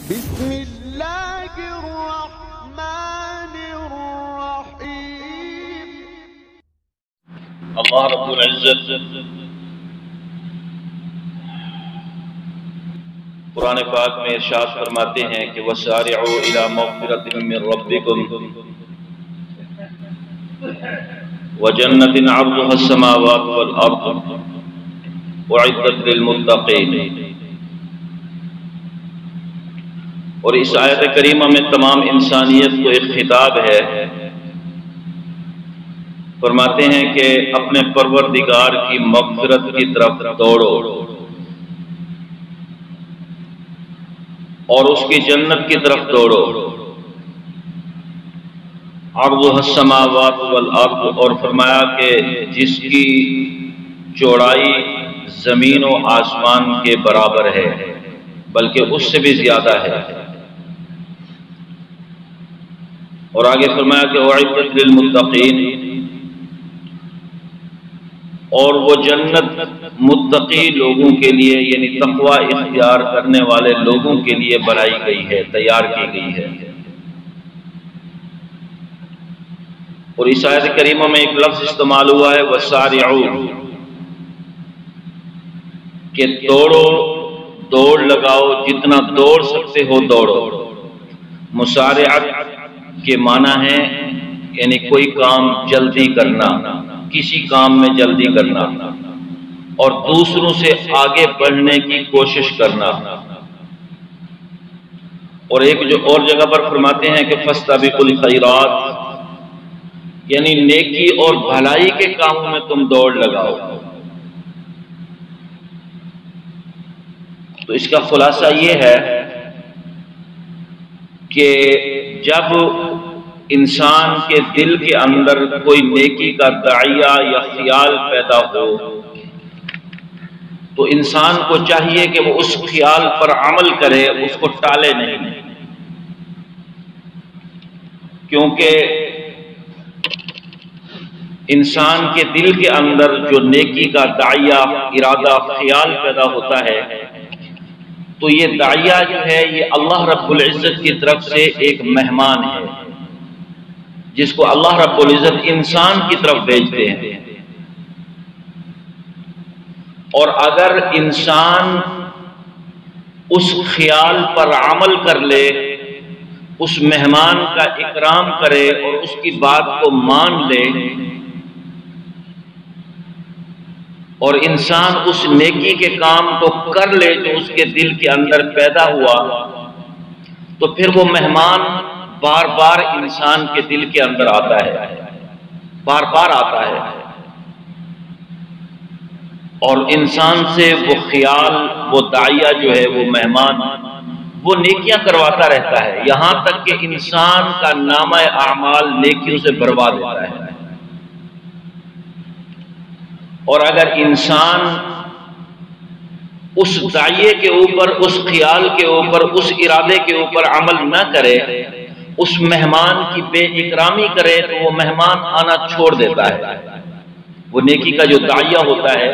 بسم اللہ الرحمن الرحیم۔ اللہ رب العزت قرآن پاک میں ارشاد فرماتے ہیں کہ وَسَارِعُوا إِلَى مَغْفِرَةٍ مِّن رَّبِّكُمْ وَجَنَّةٍ عَرْضُهَا السَّمَاوَاتُ وَالْأَرْضُ أُعِدَّتْ لِلْمُتَّقِينَ۔ اور اس آیت کریمہ میں تمام انسانیت کو ایک خطاب ہے۔ فرماتے ہیں کہ اپنے پروردگار کی مغفرت کی طرف دوڑو اور اس کی جنت کی طرف دوڑو۔ عرضها السماوات والارض، اور فرمایا کہ جس کی چوڑائی زمین و آسمان کے برابر ہے، بلکہ اس سے بھی زیادہ ہے۔ اور آگے فرمایا کہ اعدت للمتقین، اور وہ جنت متقی لوگوں کے لیے یعنی تقوی اختیار کرنے والے لوگوں کے لیے بنائی گئی ہے، تیار کی گئی ہے۔ اور اس آیت کریمہ میں ایک لفظ استعمال ہوا ہے وَسَارِعُوا، کہ دوڑو، دوڑ لگاؤ، جتنا دوڑ سکتے ہو دوڑو۔ مسارعت کے معنی ہے یعنی کوئی کام جلدی کرنا، کسی کام میں جلدی کرنا اور دوسروں سے آگے بڑھنے کی کوشش کرنا۔ اور ایک جو اور جگہ پر فرماتے ہیں کہ فَاسْتَبِقُوا الْخَيْرَاتِ، یعنی نیکی اور بھلائی کے کاموں میں تم دوڑ لگاؤ۔ تو اس کا خلاصہ یہ ہے کہ جب انسان کے دل کے اندر کوئی نیکی کا داعیہ یا خیال پیدا ہو تو انسان کو چاہیے کہ وہ اس خیال پر عمل کرے، اس کو ٹالے نہیں، کیونکہ انسان کے دل کے اندر جو نیکی کا داعیہ، ارادہ، خیال پیدا ہوتا ہے تو یہ داعیہ جو ہے یہ اللہ رب العزت کی طرف سے ایک مہمان ہے جس کو اللہ رب العزت انسان کی طرف بھیجتے ہیں۔ اور اگر انسان اس خیال پر عمل کر لے، اس مہمان کا اکرام کرے اور اس کی بات کو مان لے اور انسان اس نیکی کے کام کو کر لے جو اس کے دل کے اندر پیدا ہوا، تو پھر وہ مہمان بار بار انسان کے دل کے اندر آتا ہے، بار بار آتا ہے اور انسان سے وہ خیال، وہ داعیہ جو ہے، وہ مہمان، وہ نیکیاں کرواتا رہتا ہے یہاں تک کہ انسان کا نامہ اعمال نیکیوں سے بھروا دیتا ہے۔ اور اگر انسان اس داعیے کے اوپر، اس خیال کے اوپر، اس ارادے کے اوپر عمل نہ کرے، اس مہمان کی بے اکرامی کرے تو وہ مہمان آنا چھوڑ دیتا ہے۔ وہ نیکی کا جو داعیہ ہوتا ہے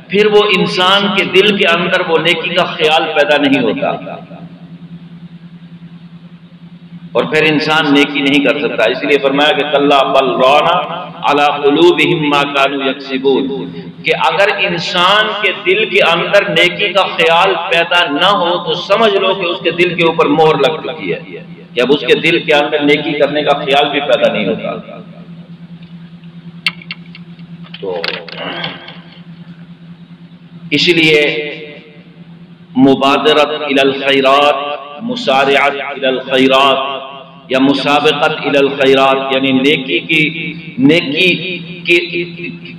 پھر وہ انسان کے دل کے اندر وہ نیکی کا خیال پیدا نہیں ہوتا اور پھر انسان نیکی نہیں کر سکتا۔ اس لیے فرمایا کہ کَلَّا بَلْ رَانَ عَلَىٰ قُلُوبِهِمْ مَا كَانُوا يَكْسِبُونَ، کہ اگر انسان کے دل کے اندر نیکی کا خیال پیدا نہ ہو تو سمجھ لو کہ اس کے دل کے اوپر مہر لگ چکی ہے، کہ اب اس کے دل کے اندر نیکی کرنے کا خیال بھی پیدا نہیں ہوتا۔ تو اس لیے مبادرت الی الخیرات، مسارعت الی الخیرات یا مسابقت الی الخیرات، یعنی نیکی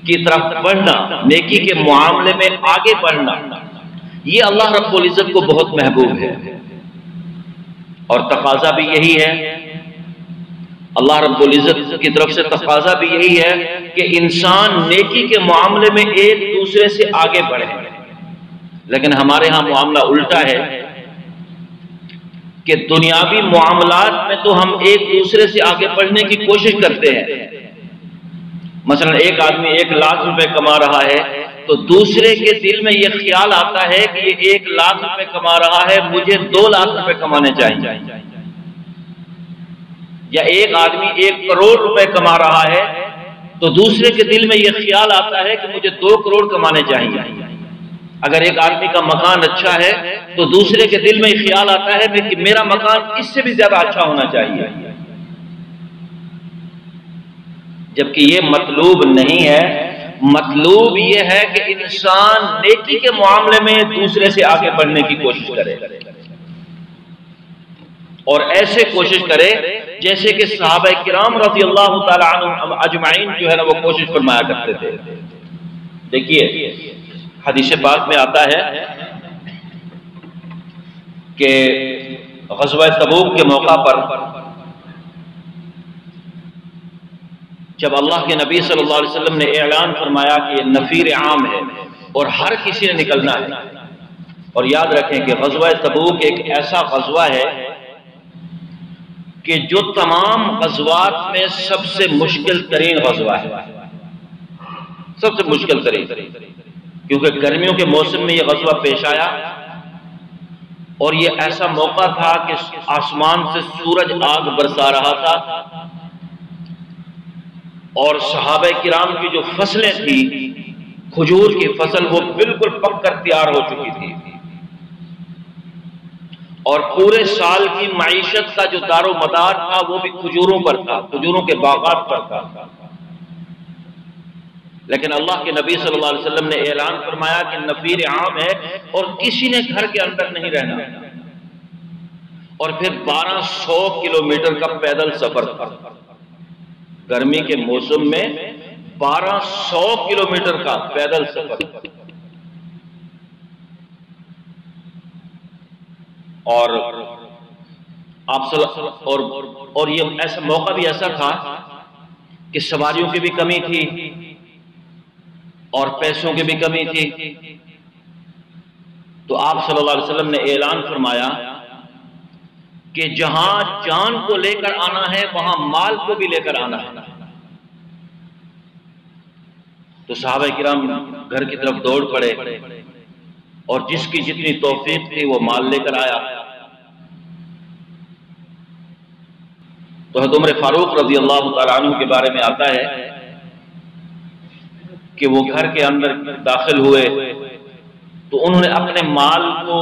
کی طرف بڑھنا، نیکی کے معاملے میں آگے بڑھنا، یہ اللہ رب العزت کو بہت محبوب ہے اور تقاضا بھی یہی ہے۔ اللہ رب العزت کی طرف سے تقاضا بھی یہی ہے کہ انسان نیکی کے معاملے میں ایک دوسرے سے آگے بڑھے، لیکن ہمارے ہاں معاملہ الٹا ہے کہ دنیاوی معاملات میں تو ہم ایک دوسرے سے آگے بڑھنے کی کوشش کرتے ہیں۔ مثلا ایک آدمی 1 لاکھ روپے کما رہا ہے تو دوسرے کے دل میں یہ خیال آتا ہے کہ یہ 1 لاکھ روپے کما رہا ہے، مجھے 2 لاکھ روپے کمانے چاہیے، یا ایک آدمی 1 کروڑ روپے کما رہا ہے تو دوسرے کے دل میں یہ خیال آتا ہے کہ مجھے 2 کروڑ کمانے چاہیے۔ اگر ایک آدمی کا مکان اچھا ہے تو دوسرے کے دل میں یہ خیال آتا ہے کہ میرا مکان اس سے بھی زیادہ اچھا ہونا چاہیے، جبکہ یہ مطلوب نہیں ہے۔ مطلوب یہ ہے کہ انسان نیکی کے معاملے میں دوسرے سے آگے بڑھنے کی کوشش کرے، اور ایسے کوشش کرے جیسے کہ صحابہ کرام رضی اللہ تعالی عنہم اجمعین جو ہے نا وہ کوشش فرمایا کرتے تھے۔ دیکھیے حدیث پاک میں آتا ہے کہ غزوہ تبوک کے موقع پر جب اللہ کے نبی صلی اللہ علیہ وسلم نے اعلان فرمایا کہ یہ نفیر عام ہے اور ہر کسی نے نکلنا ہے، اور یاد رکھیں کہ غزوہ تبوک ایک ایسا غزوہ ہے کہ جو تمام غزوات میں سب سے مشکل ترین غزوہ ہے، سب سے مشکل ترین، کیونکہ گرمیوں کے موسم میں یہ غزوہ پیش آیا، اور یہ ایسا موقع تھا کہ آسمان سے سورج آگ برسا رہا تھا، اور صحابہ کرام کی جو فصلیں تھی کھجور کی فصل وہ بالکل پک کر تیار ہو چکی تھی، اور پورے سال کی معیشت کا جو دار و مدار تھا وہ بھی کھجوروں پر تھا، کھجوروں کے باغات پر تھا۔ لیکن اللہ کے نبی صلی اللہ علیہ وسلم نے اعلان فرمایا کہ نفیر عام ہے اور کسی نے گھر کے اندر نہیں رہنا، اور پھر 1200 کلومیٹر کا پیدل سفر تھا، گرمی کے موسم میں 1200 کلومیٹر کا پیدل سفر، اور اور یہ ایسا موقع بھی ایسا تھا کہ سواریوں کی بھی کمی تھی اور پیسوں کی بھی کمی تھی، تو آپ صلی اللہ علیہ وسلم نے اعلان فرمایا کہ جہاں جان کو لے کر آنا ہے وہاں مال کو بھی لے کر آنا ہے۔ تو صحابہ کرام گھر کی طرف دوڑ پڑے، اور جس کی جتنی توفیق تھی وہ مال لے کر آیا۔ تو حضرت عمر فاروق رضی اللہ تعالیٰ عنہ کے بارے میں آتا ہے کہ وہ گھر کے اندر داخل ہوئے تو انہوں نے اپنے مال کو،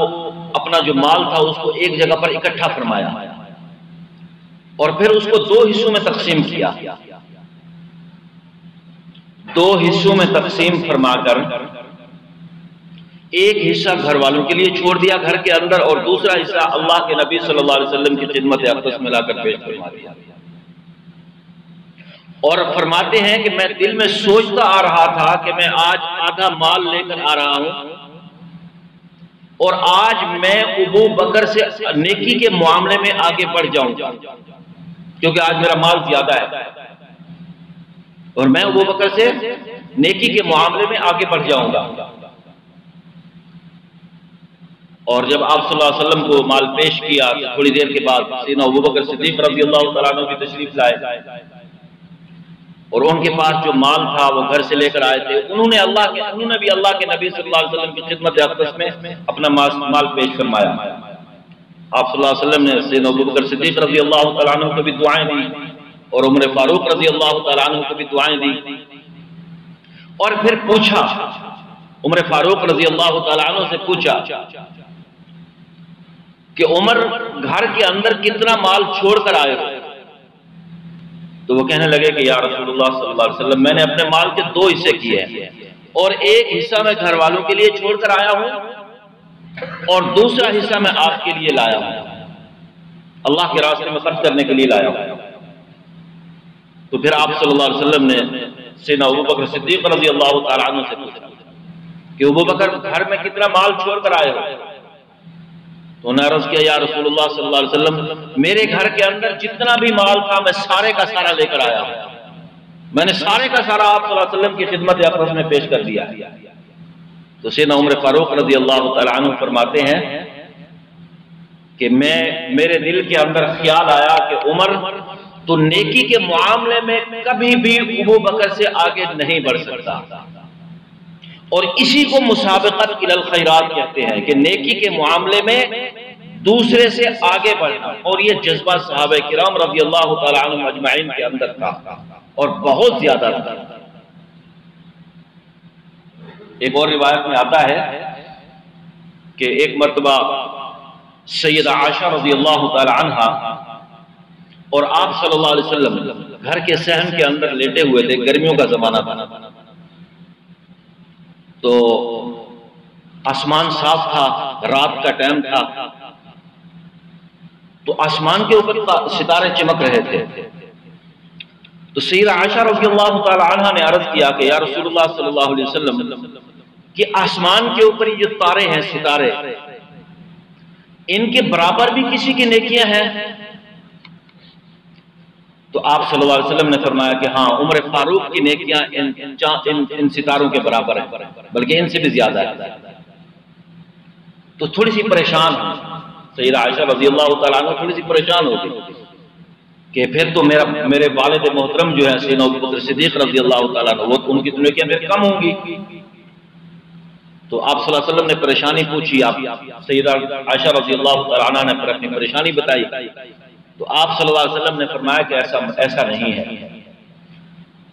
اپنا جو مال تھا اس کو ایک جگہ پر اکٹھا فرمایا، اور پھر اس کو 2 حصوں میں تقسیم کیا، 2 حصوں میں تقسیم فرما کر ایک حصہ گھر والوں کے لیے چھوڑ دیا گھر کے اندر، اور دوسرا حصہ اللہ کے نبی صلی اللہ علیہ وسلم کی خدمت اقدس میں لا کر پیش فرما دیا۔ اور فرماتے ہیں کہ میں دل میں سوچتا آ رہا تھا کہ میں آج آدھا مال لے کر آ رہا ہوں، اور آج میں ابو بکر سے نیکی کے معاملے میں آگے بڑھ جاؤں گا، کیونکہ آج میرا مال زیادہ ہے، اور میں ابو بکر سے نیکی کے معاملے میں آگے بڑھ جاؤں گا۔ اور جب آپ صلی اللہ علیہ وسلم کو مال پیش کیا تو تھوڑی دیر کے بعد سیدنا ابو بکر صدیق رضی اللہ تعالیٰ عنہ بھی تشریف لائے، اور ان کے پاس جو مال تھا وہ گھر سے لے کر آئے تھے، انہوں نے بھی اللہ کے نبی صلی اللہ علیہ وسلم کی خدمت اقدس میں اپنا مال پیش فرمایا۔ آپ صلی اللہ علیہ وسلم نے سیدنا ابو بکر صدیق رضی اللہ تعالیٰ عنہ کو بھی دعائیں دی، اور عمر فاروق رضی اللہ تعالیٰ عنہ کو بھی دعائیں دی، اور پھر پوچھا، عمر فاروق رضی اللہ تعالیٰ عنہ سے پوچھا کہ عمر گھر کے اندر کتنا مال چھوڑ کر آئے ہو؟ تو وہ کہنے لگے کہ یا رسول اللہ صلی اللہ علیہ وسلم میں نے اپنے مال کے 2 حصے کیے ہیں، اور ایک حصہ میں گھر والوں کے لیے چھوڑ کر آیا ہوں، اور دوسرا حصہ میں آپ کے لیے لایا ہوں، اللہ کے راستے میں خرچ کرنے کے لیے لایا ہوں۔ تو پھر آپ صلی اللہ علیہ وسلم نے سیدنا ابو بکر صدیق رضی اللہ تعالیٰ عنہ سے پوچھا کہ ابو بکر گھر میں کتنا مال چھوڑ کر آئے ہو؟ تو انہوں نے عرض کیا یا رسول اللہ صلی اللہ علیہ وسلم میرے گھر کے اندر جتنا بھی مال تھا میں سارے کا سارا لے کر آیا ہوں، میں نے سارے کا سارا آپ صلی اللہ علیہ وسلم کی خدمت اقدس میں پیش کر دیا۔ تو سیدنا عمر فاروق رضی اللہ تعالیٰ عنہ فرماتے ہیں کہ میرے دل کے اندر خیال آیا کہ عمر تو نیکی کے معاملے میں کبھی بھی ابو بکر سے آگے نہیں بڑھ سکتا، اور اسی کو مسابقت الی الخیرات کہتے ہیں کہ نیکی کے معاملے میں دوسرے سے آگے بڑھنا، اور یہ جذبہ صحابہ کرام رضی اللہ تعالی عنہم اجمعین کے اندر تھا اور بہت زیادہ تھا۔ ایک اور روایت میں آتا ہے کہ ایک مرتبہ سیدہ عائشہ رضی اللہ تعالی عنہا اور آپ صلی اللہ علیہ وسلم گھر کے صحن کے اندر لیٹے ہوئے تھے، گرمیوں کا زمانہ تھا، تو آسمان صاف تھا، رات کا ٹائم تھا، تو آسمان کے اوپر ستارے چمک رہے تھے۔ تو سیدہ عائشہ رضی اللہ تعالی عنہا نے عرض کیا کہ یا رسول اللہ صلی اللہ علیہ وسلم کہ آسمان کے اوپر یہ جو تارے ہیں، ستارے، ان کے برابر بھی کسی کی نیکیاں ہیں؟ تو آپ صلی اللہ علیہ وسلم نے فرمایا کہ ہاں، عمر فاروق کی نیکیاں ان ستاروں کے برابر ہیں، بلکہ ان سے بھی زیادہ ہے۔ تو تھوڑی سی پریشان ہوں، سیدہ عائشہ رضی اللہ تعالیٰ عنہ تھوڑی سی پریشان ہو گئی کہ پھر تو میرے والد محترم جو ہے سیدنا ابوبکر صدیق رضی اللہ تعالیٰ عنہ، وہ ان کی نیکیاں پھر کم ہوں گی۔ تو آپ صلی اللہ علیہ وسلم نے پریشانی پوچھی، آپ سیدہ عائشہ رضی اللہ تعالیٰ عنہ نے پھر اپنی پریشانی بتائی، تو آپ صلی اللہ علیہ وسلم نے فرمایا کہ ایسا نہیں ہے۔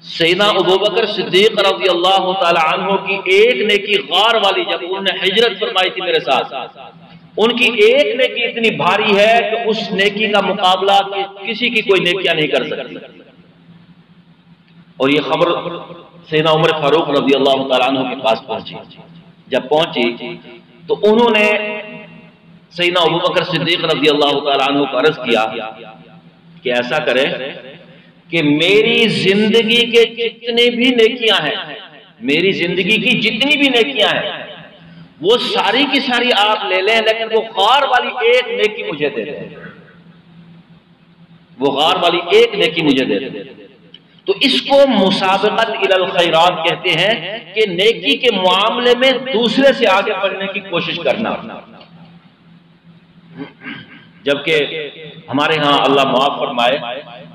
سیدنا ابوبکر صدیق رضی اللہ تعالیٰ عنہ کی ایک نیکی غار والی، جب انہوں نے ہجرت فرمائی تھی میرے ساتھ، ان کی ایک نیکی اتنی بھاری ہے کہ اس نیکی کا مقابلہ کسی کی کوئی نیکیاں نہیں کر سکتی۔ اور یہ خبر سیدنا عمر فاروق رضی اللہ تعالیٰ عنہ کے پاس پہنچی۔ جب پہنچی تو انہوں نے سیدنا ابوبکر صدیق رضی اللہ تعالیٰ عنہ کو عرض کیا کہ ایسا کرے کہ میری زندگی کے جتنے بھی نیکیاں ہیں، میری زندگی کی جتنی بھی نیکیاں ہیں، وہ ساری کی ساری آپ لے لیں، لیکن وہ غار والی ایک نیکی مجھے دے دیں، وہ غار والی ایک نیکی مجھے دے دیں۔ تو اس کو مسابقت الی الخیرات کہتے ہیں کہ نیکی کے معاملے میں دوسرے سے آگے بڑھنے کی کوشش کرنا۔ جبکہ ہمارے ہاں اللہ معاف فرمائے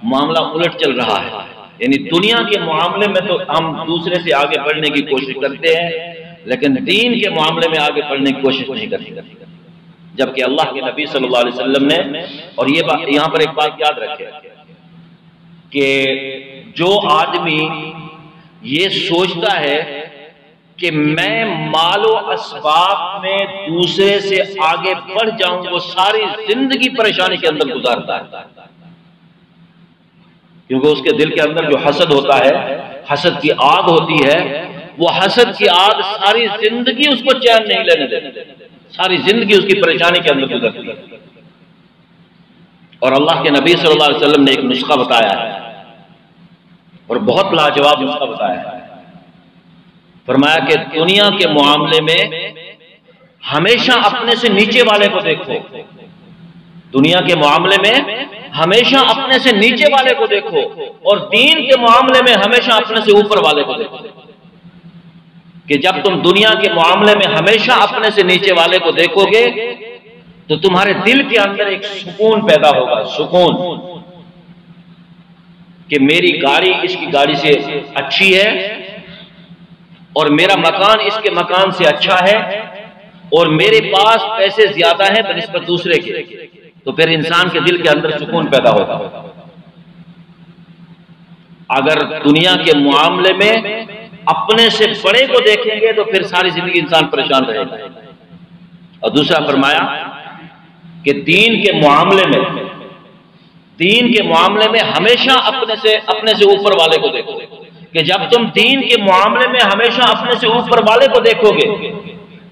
معاملہ الٹ چل رہا ہے، یعنی دنیا کے معاملے میں تو ہم دوسرے سے آگے بڑھنے کی کوشش کرتے ہیں، لیکن دین کے معاملے میں آگے بڑھنے کی کوشش نہیں کرتے۔ جبکہ اللہ کے نبی صلی اللہ علیہ وسلم نے، اور یہاں پر ایک بات یاد رکھے کہ جو آدمی یہ سوچتا ہے کہ میں مال و اسباب میں دوسرے سے آگے بڑھ جاؤں، وہ ساری زندگی پریشانی کے اندر گزارتا ہے، کیونکہ اس کے دل کے اندر جو حسد ہوتا ہے، حسد کی آگ ہوتی ہے، وہ حسد کی آگ ساری زندگی اس کو چین نہیں لینے دیتی، ساری زندگی اس کی پریشانی کے اندر گزرتی ہے۔ اور اللہ کے نبی صلی اللہ علیہ وسلم نے ایک نسخہ بتایا ہے، اور بہت لاجواب نسخہ بتایا ہے۔ فرمایا کہ دنیا کے معاملے میں ہمیشہ اپنے سے نیچے والے کو دیکھو، دنیا کے معاملے میں ہمیشہ اپنے سے نیچے والے کو دیکھو، اور دین کے معاملے میں ہمیشہ اپنے سے اوپر والے کو دیکھو۔ کہ جب تم دنیا کے معاملے میں ہمیشہ اپنے سے نیچے والے کو دیکھو گے تو تمہارے دل کے اندر ایک سکون پیدا ہوگا، سکون، کہ میری گاڑی اس کی گاڑی سے اچھی ہے، اور میرا مکان اس کے مکان سے اچھا ہے، اور میرے پاس پیسے زیادہ ہیں بنسبت دوسرے کے، تو پھر انسان کے دل کے اندر سکون پیدا ہوگا۔ اگر دنیا کے معاملے میں اپنے سے بڑے کو دیکھیں گے تو پھر ساری زندگی انسان پریشان رہے گا۔ اور دوسرا فرمایا کہ دین کے معاملے میں ہمیشہ اپنے سے اوپر والے کو دیکھو، کہ جب تم دین کے معاملے میں ہمیشہ اپنے سے اوپر والے کو دیکھو گے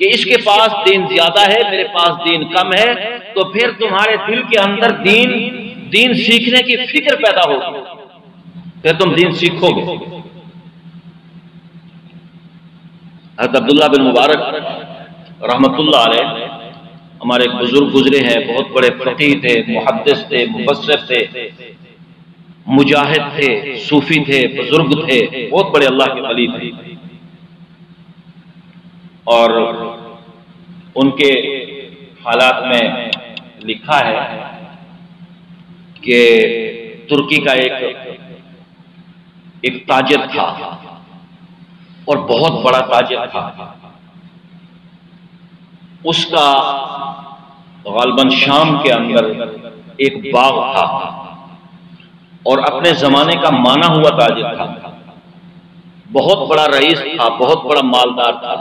کہ اس کے پاس دین زیادہ ہے، میرے پاس دین کم ہے، تو پھر تمہارے دل کے اندر دین سیکھنے کی فکر پیدا ہوگی، پھر تم دین سیکھو گے۔ حضرت عبداللہ بن مبارک رحمت اللہ علیہ ہمارے ایک بزرگ گزرے ہیں، بہت بڑے فقیہ تھے، محدث تھے، مفسر تھے، مجاہد تھے، صوفی تھے، بزرگ تھے، بہت بڑے اللہ کے ولی تھے۔ اور ان کے حالات میں لکھا ہے کہ ترکی کا ایک تاجر تھا، اور بہت بڑا تاجر تھا. اس کا غالباً شام کے اندر ایک باغ تھا اور اپنے زمانے کا مانا ہوا تاجر تھا. بہت بڑا رئیس تھا، بہت بڑا مالدار تھا.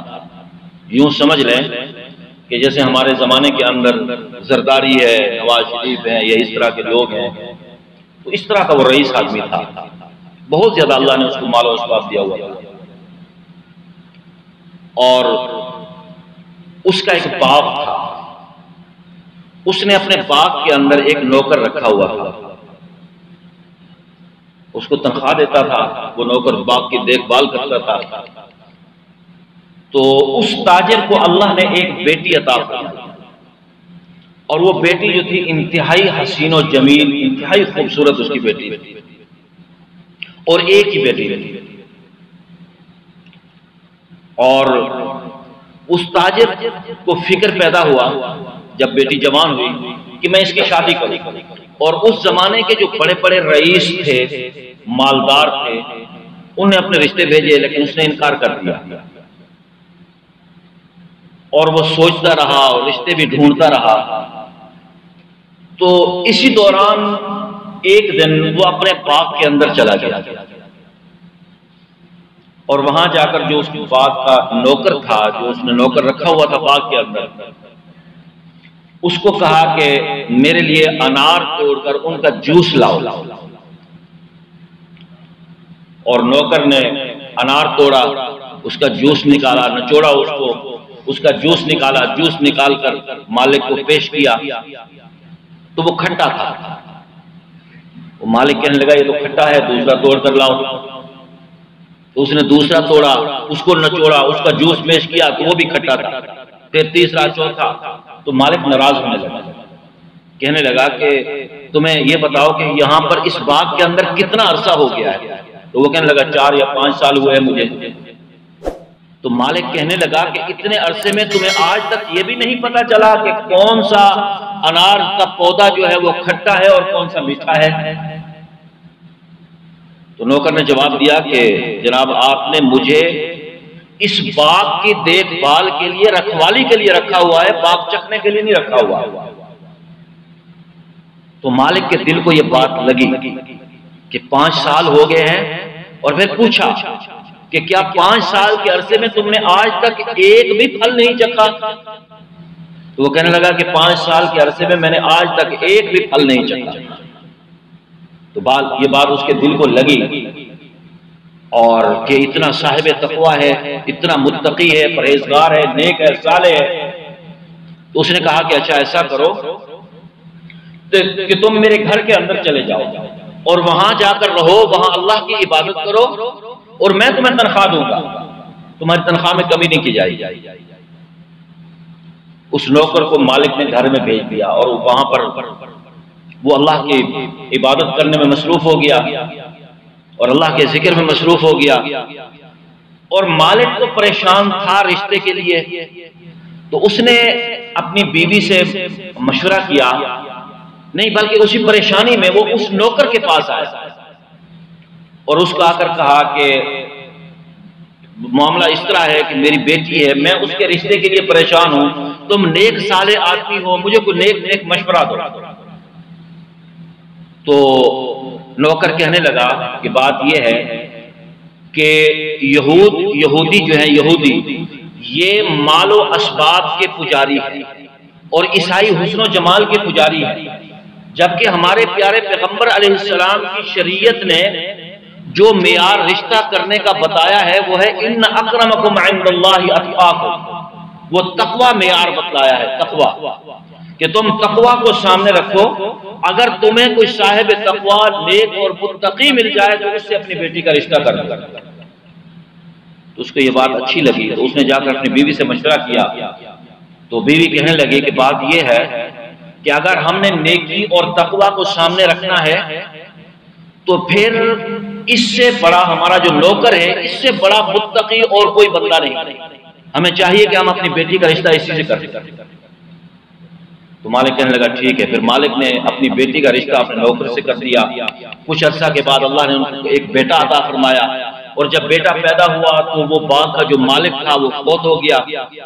یوں سمجھ لیں کہ جیسے ہمارے زمانے کے اندر زرداری ہے، نواز شریف ہے، یا اس طرح کے لوگ ہیں، تو اس طرح کا وہ رئیس آدمی تھا. بہت زیادہ اللہ نے اس کو مال و اسباب دیا ہوا تھا. اور اس کا ایک باغ تھا. اس نے اپنے باغ کے اندر ایک نوکر رکھا ہوا تھا. اس کو تنخواہ دیتا تھا، وہ نوکر باغ کی دیکھ بھال کرتا تھا. تو اس تاجر کو اللہ نے ایک بیٹی عطا فرمائی، اور وہ بیٹی جو تھی انتہائی حسین و جمیل، انتہائی خوبصورت اس کی بیٹی تھی، اور ایک ہی بیٹی تھی. اور اس تاجر کو فکر پیدا ہوا جب بیٹی جوان ہوئی کہ میں اس کی شادی کروں. اور اس زمانے کے جو بڑے بڑے رئیس تھے، مالدار تھے، انہیں اپنے رشتے بھیجے، لیکن اس نے انکار کر دیا. اور وہ سوچتا رہا اور رشتے بھی ڈھونڈتا رہا. تو اسی دوران ایک دن وہ اپنے باغ کے اندر چلا گیا، اور وہاں جا کر جو اس کے باغ کا نوکر تھا، جو اس نے نوکر رکھا ہوا تھا باغ کے اندر، اس کو کہا کہ میرے لیے انار توڑ کر ان کا جوس لاؤ. اور نوکر نے انار توڑا، اس کا جوس نکالا، نچوڑا اس کو، اس کا جوس نکالا، جوس نکال کر مالک کو پیش کیا. تو وہ کھٹا تھا. وہ مالک کہنے لگا یہ تو کھٹا ہے، دوسرا توڑ کر لاؤ. تو اس نے دوسرا توڑا، اس کو نچوڑا، اس کا جوس پیش کیا تو وہ بھی کھٹا تھا. پھر تیسرا، چوتھا. تو مالک ناراض ہونے لگا، کہنے لگا کہ تمہیں یہ بتاؤ کہ یہاں پر اس باغ کے اندر کتنا عرصہ ہو گیا ہے؟ تو وہ کہنے لگا 4 یا 5 سال ہوئے ہیں مجھے. تو مالک کہنے لگا کہ اتنے عرصے میں تمہیں آج تک یہ بھی نہیں پتا چلا کہ کون سا انار کا پودا جو ہے وہ کھٹا ہے اور کون سا میٹھا ہے؟ تو نوکر نے جواب دیا کہ جناب آپ نے مجھے اس باغ کی دیکھ بھال کے لیے، رکھوالی کے لیے رکھا ہوا ہے، باغ چکنے کے لیے نہیں رکھا ہوا. تو مالک کے دل کو یہ بات لگی کہ 5 سال ہو گئے ہیں. اور پھر پوچھا کہ کیا 5 سال کے عرصے میں تم نے آج تک ایک بھی پھل نہیں چکھا؟ تو وہ کہنے لگا کہ 5 سال کے عرصے میں میں نے آج تک ایک بھی پھل نہیں چکھا. تو یہ بات اس کے دل کو لگی، اور کہ اتنا صاحب تقویٰ ہے، اتنا متقی ہے، پرہیزگار ہے، نیک ہے، صالح ہے. تو اس نے کہا کہ اچھا ایسا کرو کہ تم میرے گھر کے اندر چلے جاؤ اور وہاں جا کر رہو، وہاں اللہ کی عبادت کرو، اور میں تمہیں تنخواہ دوں گا، تمہاری تنخواہ میں کمی نہیں کی جائے گی. اس نوکر کو مالک نے گھر میں بھیج دیا، اور وہاں پر وہ اللہ کی عبادت کرنے میں مصروف ہو گیا اور اللہ کے ذکر میں مصروف ہو گیا. اور مالک تو پریشان تھا رشتے کے لیے. تو اس نے اپنی بیوی سے مشورہ کیا، نہیں بلکہ اسی پریشانی میں وہ اس نوکر کے پاس آیا اور اس کو آ کر کہا کہ معاملہ اس طرح ہے کہ میری بیٹی ہے، میں اس کے رشتے کے لیے پریشان ہوں، تم نیک صالح آدمی ہو، مجھے کوئی نیک مشورہ دو. تو نوکر کہنے لگا کہ بات یہ ہے کہ یہودی جو ہے، یہودی یہ مال و اسباب کے پجاری ہیں اور عیسائی حسن و جمال کے پجاری ہیں، جبکہ ہمارے پیارے پیغمبر علیہ السلام کی شریعت نے جو معیار رشتہ کرنے کا بتایا ہے وہ ہے ان اکرمکم عند اللہ اتقاکم. وہ تقوی معیار بتلایا ہے، تقوی، کہ تم تقوی کو سامنے رکھو. اگر تمہیں کوئی صاحب تقوی، نیک اور متقی مل جائے تو اس سے اپنی بیٹی کا رشتہ کر دو. تو اس کو یہ بات اچھی لگی، تو اس نے جا کر اپنی بیوی سے مشورہ کیا. تو بیوی کہنے لگی کہ بات یہ ہے کہ اگر ہم نے نیکی اور تقوی کو سامنے رکھنا ہے تو پھر اس سے بڑا ہمارا جو نوکر ہے، اس سے بڑا متقی اور کوئی بندہ نہیں. ہمیں چاہیے کہ ہم اپنی بیٹی کا رشتہ اسی سے کر دیں. تو مالک کہنے لگا ٹھیک ہے. پھر مالک نے اپنی بیٹی کا رشتہ اپنے نوکر سے کر دیا. کچھ عرصہ کے بعد اللہ نے ان کو ایک بیٹا عطا فرمایا، اور جب بیٹا پیدا ہوا تو وہ باغ کا جو مالک تھا وہ فوت ہو گیا.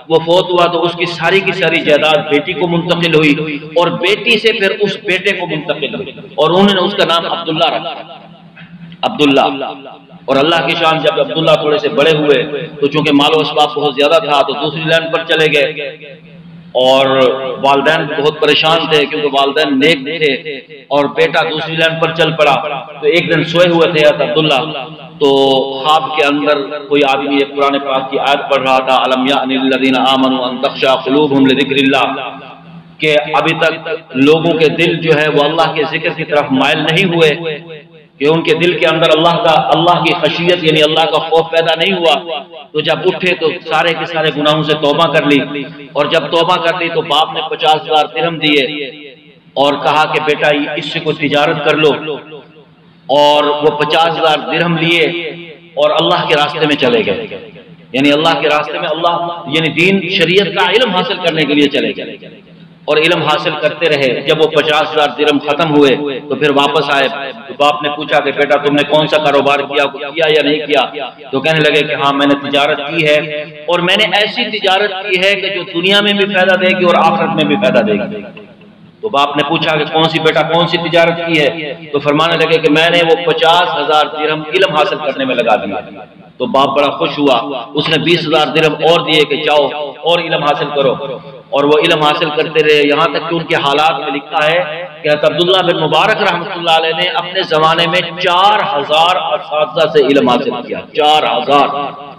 وہ فوت ہوا تو اس کی ساری جائیداد بیٹی کو منتقل ہوئی اور بیٹی سے پھر اس بیٹے کو منتقل ہوئی اور انہوں نے اس کا نام عبداللہ رکھا. عبداللہ. اور اللہ کی شان جب عبداللہ تھوڑے سے بڑے ہوئے تو چونکہ مال و اسباب بہت زیادہ تھا تو دوسری لائن پر چلے گئے اور والدین بہت پریشان تھے کیونکہ والدین نیک تھے اور بیٹا دوسری لائن پر چل پڑا. تو ایک دن سوئے ہوئے تھے عبداللہ تو خواب کے اندر کوئی آدمی ایک قرآن پاک کی آیت پڑھ رہا تھا الم یأن للذین آمنوا ان تخشع قلوبهم لذکر اللہ کہ ابھی تک لوگوں کے دل جو ہے وہ اللہ کے ذکر کی طرف مائل نہیں ہوئے کہ ان کے دل کے اندر اللہ کی خشیت یعنی اللہ کا خوف پیدا نہیں ہوا. تو جب اٹھے تو سارے کے سارے گناہوں سے توبہ کر لی اور جب توبہ کر لی تو باپ نے 50,000 درہم دیے اور کہا کہ بیٹا اس سے کوئی تجارت کر لو اور وہ 50,000 درہم لیے اور اللہ کے راستے میں چلے گئے. یعنی اللہ کے راستے میں اللہ یعنی دین شریعت کا علم حاصل کرنے کے لیے چلے گئے اور علم حاصل کرتے رہے. جب وہ 50,000 درہم ختم ہوئے تو پھر واپس آئے تو باپ نے پوچھا کہ بیٹا تم نے کون سا کاروبار کیا یا نہیں کیا؟ تو کہنے لگے کہ ہاں میں نے تجارت کی ہے اور میں نے ایسی تجارت کی ہے کہ جو دنیا میں بھی فائدہ دے گی اور آخرت میں بھی فائدہ دے گی. تو باپ نے پوچھا کہ کون سی بیٹا کون سی تجارت کی ہے؟ تو فرمانے لگے کہ میں نے وہ 50,000 درہم علم حاصل کرنے میں لگا دیا. تو باپ بڑا خوش ہوا. اس نے 20,000 درہم اور دیے کہ جاؤ اور علم حاصل کرو اور وہ علم حاصل کرتے رہے یہاں تک کہ ان کے حالات میں لکھا ہے کہ عبداللہ بن مبارک رحمۃ اللہ علیہ نے اپنے زمانے میں 4,000 اساتذہ سے علم حاصل کیا. 4,000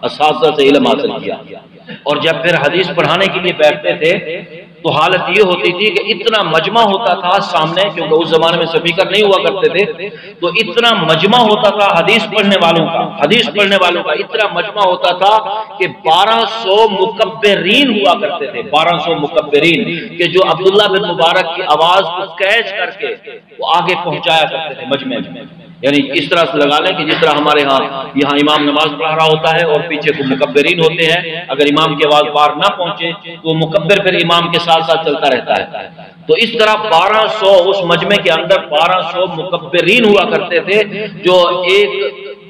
اساتذہ سے علم حاصل کیا. اور جب پھر حدیث پڑھانے کے لیے بیٹھتے تھے تو حالت یہ ہوتی تھی کہ اتنا مجمع ہوتا تھا سامنے کیونکہ اس زمانے میں سپیکر نہیں ہوا کرتے تھے تو اتنا مجمع ہوتا تھا حدیث پڑھنے والوں کا اتنا مجمع ہوتا تھا کہ 1200 مکبرین ہوا کرتے تھے. 1200 مکبرین کہ جو عبداللہ بن مبارک کی آواز کو کیچ کر کے وہ آگے پہنچایا کرتے تھے مجمع میں. یعنی اس طرح سے لگا لیں کہ جس طرح ہمارے یہاں امام نماز پڑھا رہا ہوتا ہے اور پیچھے کو مکبرین ہوتے ہیں. اگر امام کی آواز پار نہ پہنچے تو مکبر پھر امام کے ساتھ ساتھ چلتا رہتا ہے. تو اس طرح 1200 اس مجمع کے اندر 1200 مکبرین ہوا کرتے تھے جو ایک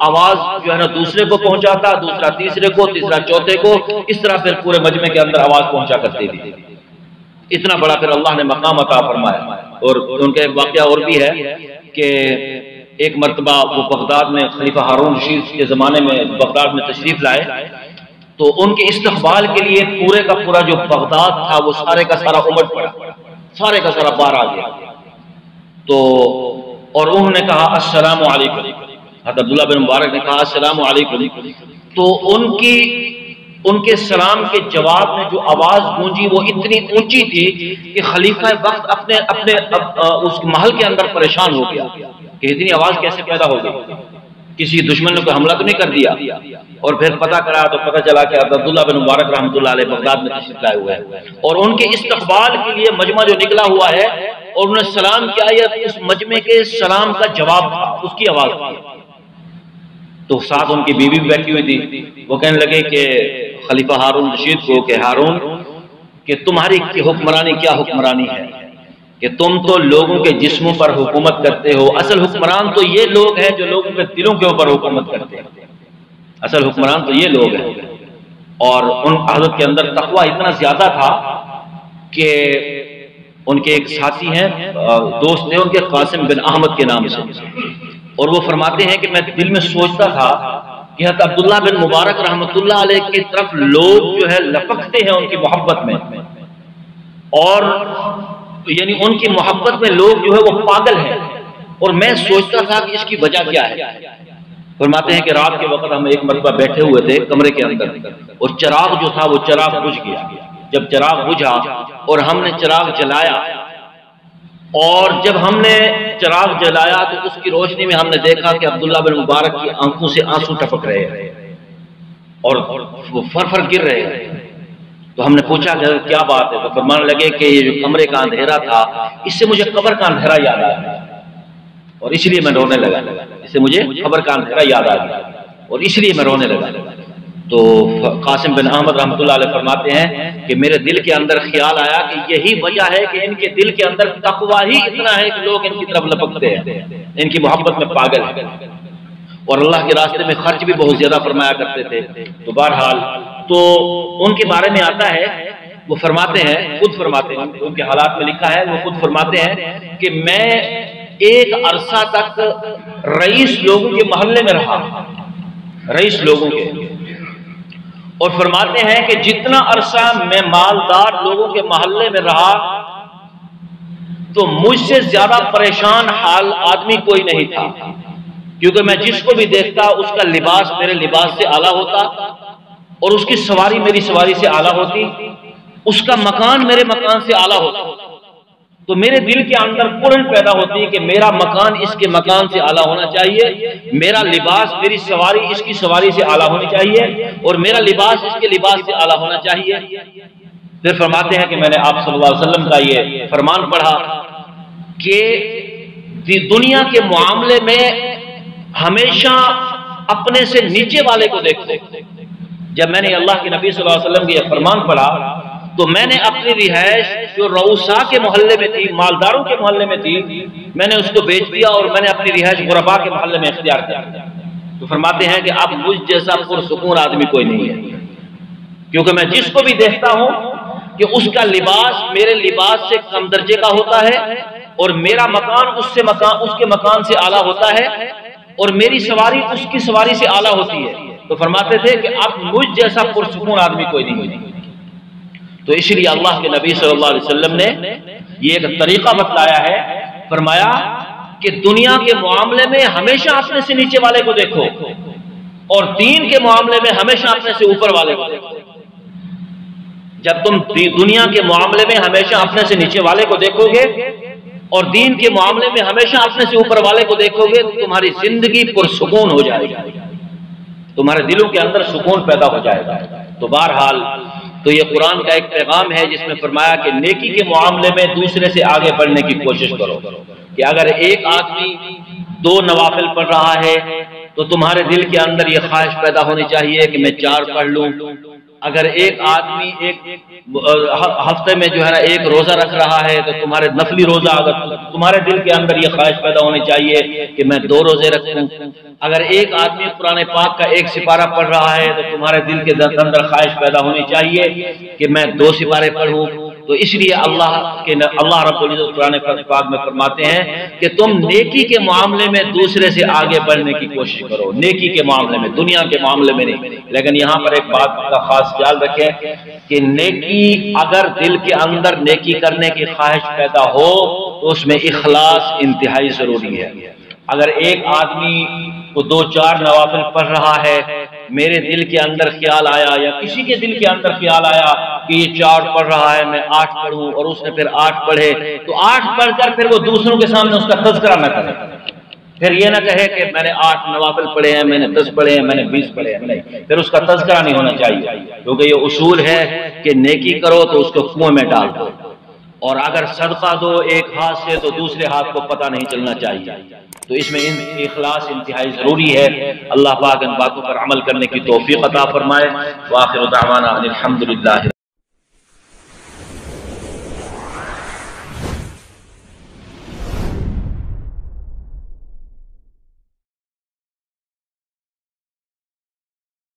آواز جو ہے نا دوسرے کو پہنچاتا دوسرا تیسرے کو تیسرا چوتھے کو اس طرح پھر پورے مجمع کے اندر آواز پہنچا کرتے تھے. اتنا بڑا پھر اللہ نے مقام عطا فرمایا. اور ان کا ایک واقعہ اور بھی ہے کہ ایک مرتبہ وہ بغداد میں خلیفہ ہارون رشید کے زمانے میں بغداد میں تشریف لائے تو ان کے استقبال کے لیے پورے کا پورا جو بغداد تھا وہ سارے کا سارا امٹ پڑا سارے کا سارا باہر آ گیا. تو اور انہوں نے کہا السلام علیکم. حضرت عبداللہ بن مبارک نے کہا السلام علیکم. تو ان کے سلام کے جواب میں جو آواز گونجی وہ اتنی اونچی تھی کہ خلیفہ وقت اپنے اس محل کے اندر پریشان ہو گیا کہ اتنی آواز کیسے پیدا ہو گئی. کسی دشمن نے کوئی حملہ تو نہیں کر دیا. اور پھر پتہ کرا تو پتہ چلا کہ عبداللہ بن مبارک رحمۃ اللہ علیہ بغداد میں تشریف لائے ہوئے ہیں اور ان کے استقبال کے لیے مجمع جو نکلا ہوا ہے اور انہوں نے سلام کیا یا اس مجمع کے سلام کا جواب تھا اس کی آواز تھی. تو ساتھ ان کی بیوی بھی بیٹھی ہوئی تھی. وہ کہنے لگے کہ خلیفہ ہارون رشید کو کہ ہارون کہ تمہاری حکمرانی کیا حکمرانی ہے کہ تم تو لوگوں کے جسموں پر حکومت کرتے ہو. اصل حکمران تو یہ لوگ ہیں جو لوگوں کے دلوں کے اوپر حکومت کرتے ہیں. اصل حکمران تو یہ لوگ ہیں. اور ان حضرت کے اندر تقوی اتنا زیادہ تھا کہ ان کے ایک ساتھی ہیں دوست ہیں ان کے قاسم بن احمد کے نام سے اور وہ فرماتے ہیں کہ میں دل میں سوچتا تھا کہ حضرت عبداللہ بن مبارک رحمۃ اللہ علیہ کی طرف لوگ جو ہے لپکتے ہیں ان کی محبت میں اور یعنی ان کی محبت میں لوگ جو ہے وہ پاگل ہیں اور میں سوچتا تھا کہ اس کی وجہ کیا ہے. فرماتے ہیں کہ رات کے وقت ہم ایک مرتبہ بیٹھے ہوئے تھے کمرے کے اندر اور چراغ جو تھا وہ چراغ بجھ گیا. جب چراغ بجھا اور ہم نے چراغ جلایا اور جب ہم نے چراغ جلایا تو اس کی روشنی میں ہم نے دیکھا کہ عبداللہ بن مبارک کی آنکھوں سے آنسو ٹپک رہے ہیں اور وہ فر گر رہے ہیں. تو ہم نے پوچھا کہ کیا بات ہے؟ تو فرمانے لگے کہ یہ جو کمرے کا اندھیرا تھا اس سے مجھے قبر کا اندھیرا یاد آیا اور اس لیے میں رونے لگا. اس سے مجھے قبر کا اندھیرا یاد آ گیا اور اس لیے میں رونے لگا. تو قاسم بن احمد رحمۃ اللہ علیہ فرماتے ہیں کہ میرے دل کے اندر خیال آیا کہ یہی وجہ ہے کہ ان کے دل کے اندر تقوی ہی اتنا ہے کہ لوگ ان کی طرف لپکتے ہیں ان کی محبت میں پاگل ہیں. اور اللہ کے راستے میں خرچ بھی بہت زیادہ فرمایا کرتے تھے. تو بہرحال تو ان کے بارے میں آتا ہے، وہ فرماتے ہیں، خود فرماتے ہیں، ان کے حالات میں لکھا ہے، وہ خود فرماتے ہیں کہ میں ایک عرصہ تک رئیس لوگوں کے محلے میں رہا، رئیس لوگوں کے، اور فرماتے ہیں کہ جتنا عرصہ میں مالدار لوگوں کے محلے میں رہا تو مجھ سے زیادہ پریشان حال آدمی کوئی نہیں تھا، کیونکہ میں جس کو بھی دیکھتا اس کا لباس میرے لباس سے اعلیٰ ہوتا اور اس کی سواری میری سواری سے اعلیٰ ہوتی، اس کا مکان میرے مکان سے اعلیٰ ہوتا. تو میرے دل کے اندر پرن پیدا ہوتی ہے کہ میرا مکان اس کے مکان سے اعلیٰ ہونا چاہیے، میرا لباس میری سواری اس کی سواری سے اعلیٰ ہونی چاہیے، اور میرا لباس اس کے لباس سے اعلیٰ ہونا چاہیے. پھر فرماتے ہیں کہ میں نے آپ صلی اللہ علیہ وسلم کا یہ فرمان پڑھا کہ دنیا کے معاملے میں ہمیشہ اپنے سے نیچے والے کو دیکھو. جب میں نے اللہ کے نبی صلی اللہ علیہ وسلم کی یہ فرمان پڑھا تو میں نے اپنی رہائش جو رؤسا کے محلے میں تھی، مالداروں کے محلے میں تھی، میں نے اس کو بیچ دیا اور میں نے اپنی رہائش غربا کے محلے میں اختیار کیا. تو فرماتے ہیں کہ اب مجھ جیسا پرسکون آدمی کوئی نہیں ہے، کیونکہ میں جس کو بھی دیکھتا ہوں کہ اس کا لباس میرے لباس سے کم درجے کا ہوتا ہے اور میرا مکان اس کے مکان سے اعلیٰ ہوتا ہے اور میری سواری اس کی سواری سے اعلیٰ ہوتی ہے. تو فرماتے تھے کہ اب مجھ جیسا پرسکون آدمی کوئی نہیں ہے. تو اس لیے اللہ کے نبی صلی اللہ علیہ وسلم نے یہ ایک طریقہ بتلایا ہے، فرمایا کہ دنیا کے معاملے میں ہمیشہ اپنے سے نیچے والے کو دیکھو اور دین کے معاملے میں ہمیشہ اپنے سے اوپر والے کو دیکھو. جب تم دنیا کے معاملے میں ہمیشہ اپنے سے نیچے والے کو دیکھو گے اور دین کے معاملے میں ہمیشہ اپنے سے اوپر والے کو دیکھو گے تو تمہاری زندگی پرسکون ہو جائے گی، تمہارے دلوں کے اندر سکون پیدا ہو جائے گا. تو بہرحال تو یہ قرآن کا ایک پیغام ہے جس میں فرمایا کہ نیکی کے معاملے میں دوسرے سے آگے بڑھنے کی کوشش کرو. کہ اگر ایک آدمی 2 نوافل پڑھ رہا ہے تو تمہارے دل کے اندر یہ خواہش پیدا ہونی چاہیے کہ میں 4 پڑھ لوں. اگر ایک آدمی ایک ہفتے میں جو ہے نا 1 روزہ رکھ رہا ہے تو تمہارے نفلی روزہ اگر تمہارے دل کے اندر یہ خواہش پیدا ہونی چاہیے کہ میں 2 روزے رکھوں. اگر ایک آدمی قرآن پاک کا 1 سپارہ پڑھ رہا ہے تو تمہارے دل کے اندر خواہش پیدا ہونی چاہیے کہ میں 2 سپارے پڑھوں. تو اس لیے اللہ رب العزت قرآن پاک میں فرماتے ہیں کہ تم نیکی کے معاملے میں دوسرے سے آگے بڑھنے کی کوشش کرو، نیکی کے معاملے میں، دنیا کے معاملے میں نہیں. لیکن یہاں پر ایک بات کا خاص خیال رکھیں کہ نیکی اگر دل کے اندر نیکی کرنے کی خواہش پیدا ہو تو اس میں اخلاص انتہائی ضروری ہے. اگر ایک آدمی کو 2-4 نوافل پڑھ رہا ہے، میرے دل کے اندر خیال آیا یا کسی کے دل کے اندر خیال آیا کہ یہ 4 پڑھ رہا ہے میں 8 پڑھوں اور اس نے پھر 8 پڑھے، تو 8 پڑھ کر پھر وہ دوسروں کے سامنے اس کا تذکرہ نہ کرے، پھر یہ نہ کہے کہ میں نے 8 نوافل پڑھے ہیں، میں نے 10 پڑھے ہیں، میں نے 20 پڑھے ہیں. نہیں، پھر اس کا تذکرہ نہیں ہونا چاہیے، کیونکہ یہ اصول ہے کہ نیکی کرو تو اس کو کنویں میں ڈال دو، اور اگر صدقہ دو ایک ہاتھ سے تو دوسرے ہاتھ کو پتہ نہیں چلنا چاہیے. تو اس میں اخلاص انتہائی ضروری ہے. اللہ پاک ان باتوں پر عمل کرنے کی توفیق عطا فرمائے. وآخر دعوانا الحمدللہ.